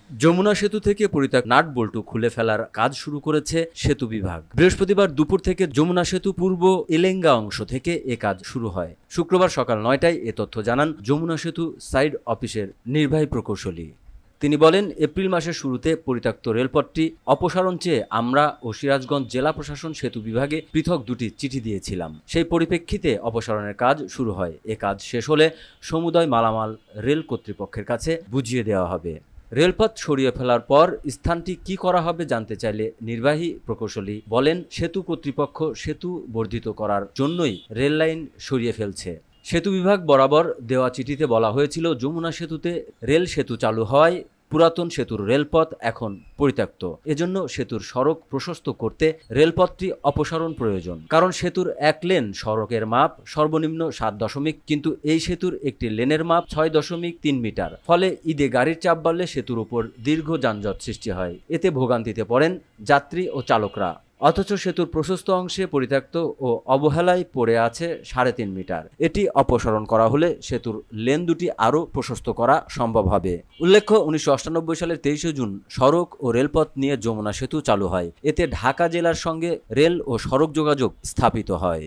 যমুনা সেতু থেকে পরিত্যক্ত নাট বল্টু খুলে ফেলার কাজ শুরু করেছে সেতু বিভাগ। বৃহস্পতিবার দুপুর থেকে যমুনা সেতু পূর্ব এলেঙ্গা অংশ থেকে এ কাজ শুরু হয়। শুক্রবার সকাল ৯টায় এ তথ্য জানান যমুনা সেতু সাইড অফিসের নির্বাহী প্রকৌশলী। তিনি বলেন, এপ্রিল মাসের শুরুতে পরিত্যক্ত রেলপথটি অপসারণ চেয়ে আমরা ও সিরাজগঞ্জ জেলা প্রশাসন সেতু বিভাগে পৃথক দুটি চিঠি দিয়েছিলাম। সেই পরিপ্রেক্ষিতে অপসারণের কাজ শুরু হয়। এ কাজ শেষ হলে সমুদয় মালামাল রেল কর্তৃপক্ষের কাছে বুঝিয়ে দেওয়া হবে। রেলপথ সরিয়ে ফেলার পর স্থানটি কি করা হবে জানতে চাইলে নির্বাহী প্রকৌশলী বলেন, সেতু কর্তৃপক্ষ সেতু বর্ধিত করার জন্যই রেল লাইন সরিয়ে ফেলছে। সেতু বিভাগ বরাবর দেওয়া চিঠিতে বলা হয়েছিল, যমুনা সেতুতে রেল সেতু চালু হওয়ায় পুরাতন সেতুর রেলপথ এখন পরিত্যক্ত। এজন্য সেতুর সড়ক প্রশস্ত করতে রেলপথটি অপসারণ প্রয়োজন। কারণ সেতুর এক লেন সড়কের মাপ সর্বনিম্ন 7 কিন্তু এই সেতুর একটি লেনের মাপ 6.3 মিটার। ফলে ঈদে গাড়ির চাপ বাড়লে সেতুর উপর দীর্ঘ যানজট সৃষ্টি হয়। এতে ভোগান্তিতে পড়েন যাত্রী ও চালকরা। অথচ সেতুর প্রশস্ত অংশে পরিত্যক্ত ও অবহেলায় পড়ে আছে 3.5 মিটার। এটি অপসারণ করা হলে সেতুর লেন দুটি আরও প্রশস্ত করা সম্ভব হবে। উল্লেখ্য, 1998 সালের 23 জুন সড়ক ও রেলপথ নিয়ে যমুনা সেতু চালু হয়। এতে ঢাকা জেলার সঙ্গে রেল ও সড়ক যোগাযোগ স্থাপিত হয়।